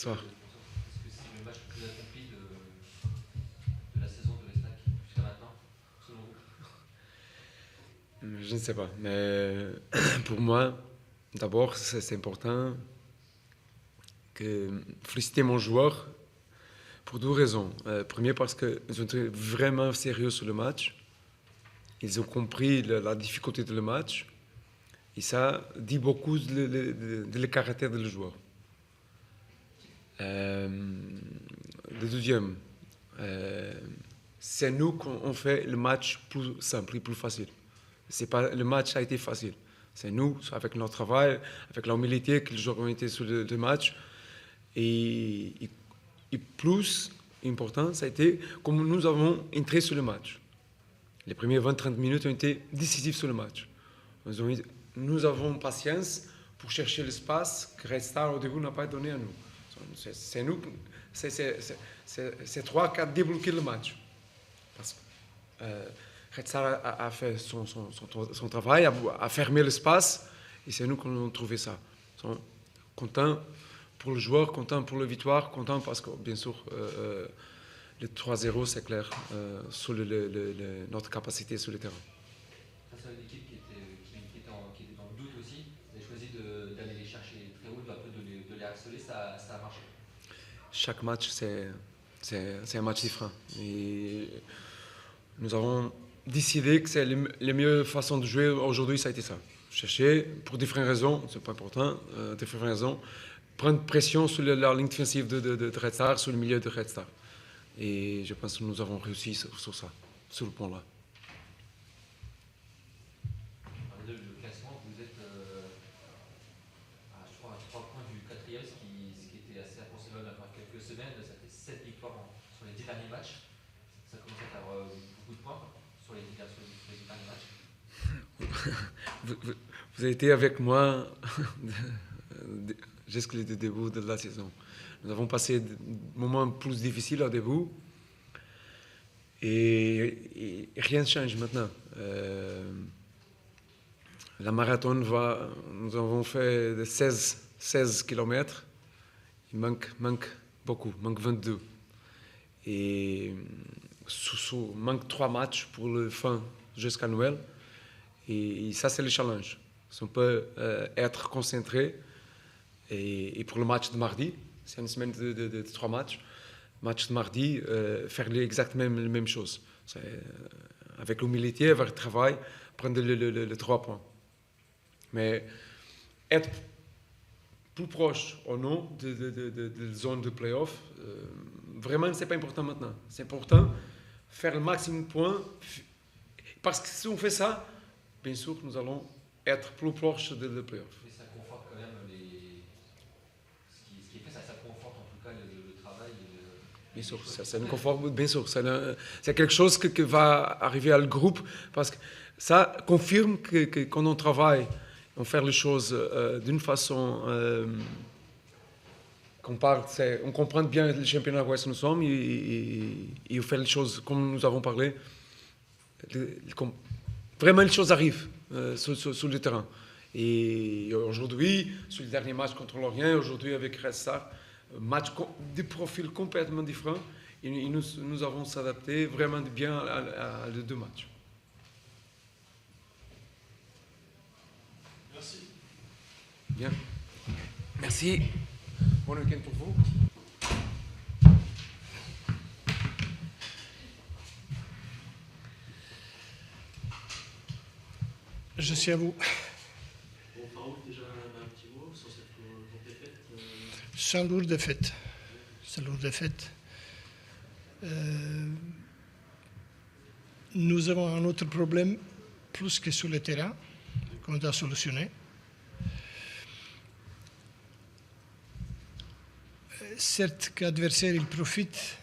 Bonsoir. Est-ce que c'est le match le plus accompli de la saison de l'Estac jusqu'à maintenant, selon vous? Je ne sais pas, mais pour moi, d'abord, c'est important que féliciter mon joueur pour deux raisons. Premier, parce qu'ils ont été vraiment sérieux sur le match. Ils ont compris la difficulté de le match. Et ça dit beaucoup de le caractère du joueur. Le deuxième, c'est nous qu'on fait le match plus simple et plus facile. C'est pas, le match a été facile. C'est nous, avec notre travail, avec l'humilité que les joueurs ont été sur le match. Et plus important, ça a été comme nous avons entré sur le match. Les premières 20-30 minutes ont été décisives sur le match. Nous avons patience pour chercher l'espace que Red Star au début n'a pas donné à nous. C'est nous, c'est 3-4 débloquer le match. Parce que Red Star a fait son travail, a fermé l'espace, et c'est nous qui avons trouvé ça. Content pour le joueur, content pour la victoire, content parce que, bien sûr, le 3-0, c'est clair, sur notre capacité sur le terrain. Face à une équipe qui était dans le doute aussi, vous avez choisi d'aller les chercher très haut, un peu de les harceler, ça a marché. Chaque match, c'est un match différent. Et nous avons décidé que c'est la meilleure façon de jouer aujourd'hui, ça a été ça. Chercher, pour différentes raisons, c'est pas important, différentes raisons, prendre pression sur la ligne défensive de Red Star, sur le milieu de Red Star. Et je pense que nous avons réussi sur ça, sur le point-là. Le classement, vous êtes je crois, à 3 points du quatrième, ce qui était assez inconcevable il y a quelques semaines. Ça fait 7 victoires sur les 10 derniers matchs. Ça commence à faire beaucoup de points sur les 10 derniers matchs. Vous avez été avec moi jusqu'au début de la saison. Nous avons passé des moments plus difficiles au début et rien ne change maintenant. La marathon nous avons fait 16 km. Il manque beaucoup, manque 22. Et manque 3 matchs pour le fin jusqu'à Noël. Et ça, c'est le challenge. Si on peut être concentré. Et pour le match de mardi, c'est une semaine de 3 matchs. Match de mardi, faire exactement la même chose. Avec l'humilité, avec le travail, prendre les 3 points. Mais être plus proche ou non de la zone de play-off, vraiment, ce n'est pas important maintenant. C'est important faire le maximum de points. Parce que si on fait ça, bien sûr, nous allons être plus proches de play-off. Mais ça conforte quand même ce qui est fait, ça conforte en tout cas le travail. Bien sûr, ça nous conforte, bien sûr. C'est quelque chose qui va arriver à le groupe parce que ça confirme que quand on travaille, on fait les choses d'une façon on comprend bien le championnat où nous sommes et on fait les choses comme nous avons parlé. Vraiment, les choses arrivent sur le terrain. Et aujourd'hui, sur le dernier match contre l'Orient, aujourd'hui avec Red Star, match de profils complètement différents, et nous avons s'adapté vraiment bien à les 2 matchs. Merci. Bien. Merci. Bon week-end pour vous. Je suis à vous. Bon, Farouk, déjà un petit mot sur cette défaite. C'est une lourde défaite. C'est une lourde défaite. Nous avons un autre problème, plus que sur le terrain, qu'on doit solutionner. Certes, qu'adversaire, il profite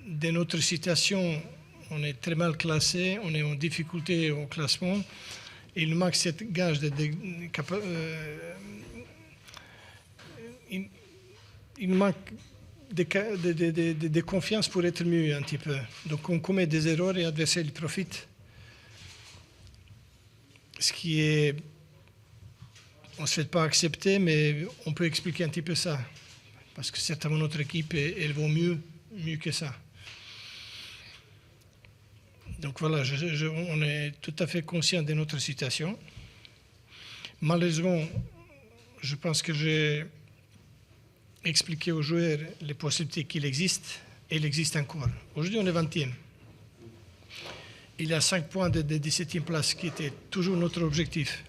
de notre situation. On est très mal classé, on est en difficulté au classement. Il manque cette gage il manque de confiance pour être mieux un petit peu. Donc on commet des erreurs et l'adversaire il profite. Ce qui est, on ne se fait pas accepter, mais on peut expliquer un petit peu ça. parce que certainement notre équipe, elle vaut mieux que ça. Donc voilà, on est tout à fait conscient de notre situation. Malheureusement, je pense que j'ai expliqué aux joueurs les possibilités qu'il existe, et il existe encore. Aujourd'hui, on est 20e. Il y a 5 points de 17e place qui était toujours notre objectif.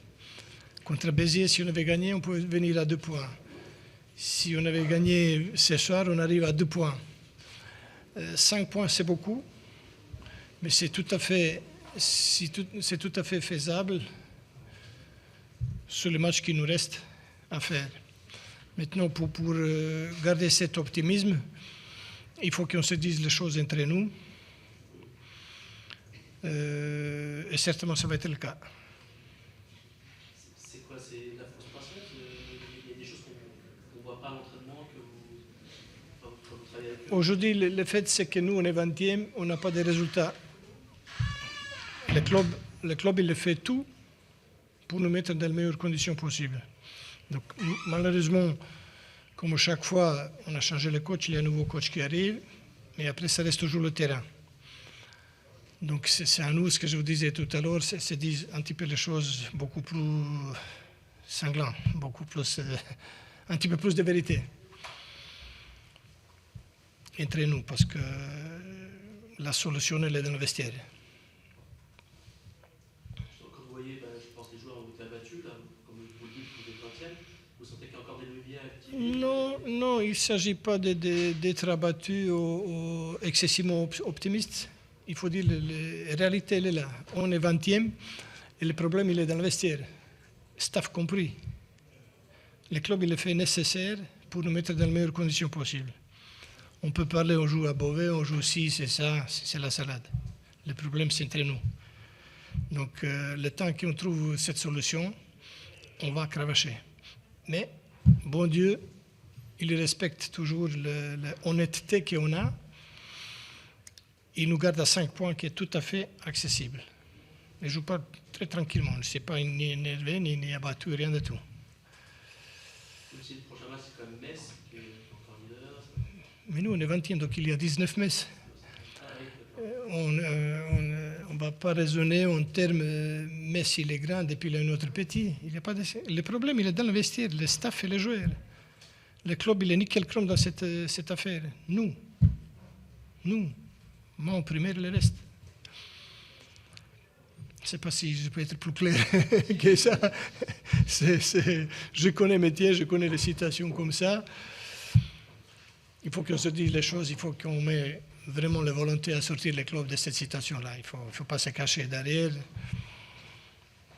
Contre Béziers, si on avait gagné, on pouvait venir à 2 points. Si on avait gagné ce soir, on arrive à 2 points. 5 points, c'est beaucoup, mais c'est tout à fait faisable sur le match qui nous reste à faire. Maintenant, pour garder cet optimisme, il faut qu'on se dise les choses entre nous. Et certainement, ça va être le cas. C'est quoi? C'est la frustration? Il y a des choses qu'on ne voit pas à l'entraînement, que vous travaillez avec eux? Aujourd'hui, le fait, c'est que nous, on est 20e, on n'a pas de résultats. Le club, il fait tout pour nous mettre dans les meilleures conditions possibles. Donc, malheureusement, comme chaque fois, on a changé le coach, il y a un nouveau coach qui arrive, mais après, ça reste toujours le terrain. Donc, c'est à nous, ce que je vous disais tout à l'heure, c'est dire un petit peu les choses beaucoup plus cinglantes, beaucoup plus, un petit peu plus de vérité entre nous, parce que la solution, elle est dans le vestiaire. Comme vous voyez, je pense que les joueurs ont été abattus, là, comme vous le dites, vous êtes 20e. Vous sentez qu'il y a encore des leviers à activer? Non, il ne s'agit pas d'être abattu ou excessivement optimiste. Il faut dire la réalité, elle est là. On est 20e et le problème, il est dans le vestiaire, staff compris. Le club, il le fait nécessaire pour nous mettre dans les meilleures conditions possibles. On peut parler, on joue à Beauvais, on joue ci, c'est ça, c'est la salade. Le problème, c'est entre nous. Donc, le temps qu'on trouve cette solution, on va cravacher. Mais, bon Dieu, il respecte toujours l'honnêteté qu'on a. Il nous garde à 5 points qui est tout à fait accessible. Et je parle très tranquillement. Je ne suis pas ni énervé, ni abattu, rien du tout. Le prochain match, c'est quand même Metz, qui est encore leader. Mais nous, on est 20e, donc il y a 19 Metz. On ne va pas raisonner en termes Metz, il est grand et puis il est un autre petit. Il y a pas de... Le problème, il est dans le vestiaire, le staff et les joueurs. Le club, il est nickel chrome dans cette affaire. Nous. Moi, en premier, le reste. Je ne sais pas si je peux être plus clair que ça. Je connais le métier, je connais les situations comme ça. Il faut qu'on se dise les choses, il faut qu'on mette vraiment la volonté à sortir le club de cette situation-là. Il ne faut pas se cacher derrière.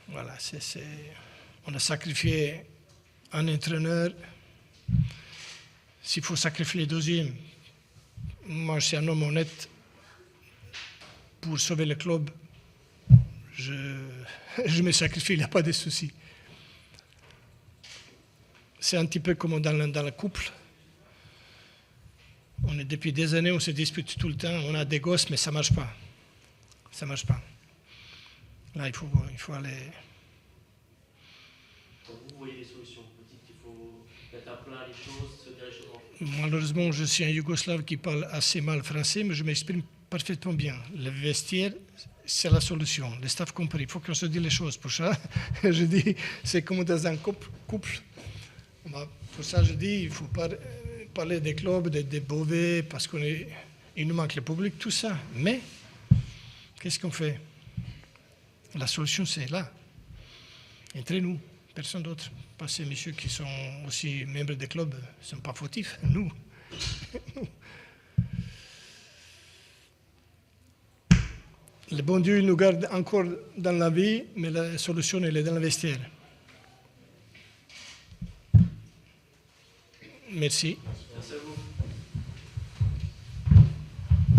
Voilà, on a sacrifié un entraîneur. S'il faut sacrifier le deuxième, moi, je suis un homme honnête. Pour sauver le club, je me sacrifie, il n'y a pas de souci. C'est un petit peu comme dans le couple. Depuis des années, on se dispute tout le temps, on a des gosses, mais ça ne marche pas. Ça ne marche pas. Là, il faut aller... Quand vous voyez les solutions, vous dites qu'il faut mettre à plat les choses, se dire les choses en... Malheureusement, je suis un Yougoslave qui parle assez mal français, mais je m'exprime parfaitement bien. Le vestiaire, c'est la solution. Le staff compris. Il faut qu'on se dise les choses. Pour ça, je dis, c'est comme dans un couple. Pour ça, je dis, il ne faut pas parler des clubs, des Beauvais, parce qu'il nous manque le public, tout ça. Mais, qu'est-ce qu'on fait? La solution, c'est là. Entre nous, personne d'autre. Pas ces messieurs qui sont aussi membres des clubs ne sont pas fautifs. Nous. Le bon Dieu, il nous garde encore dans la vie, mais la solution, elle est dans le vestiaire. Merci. Merci à vous.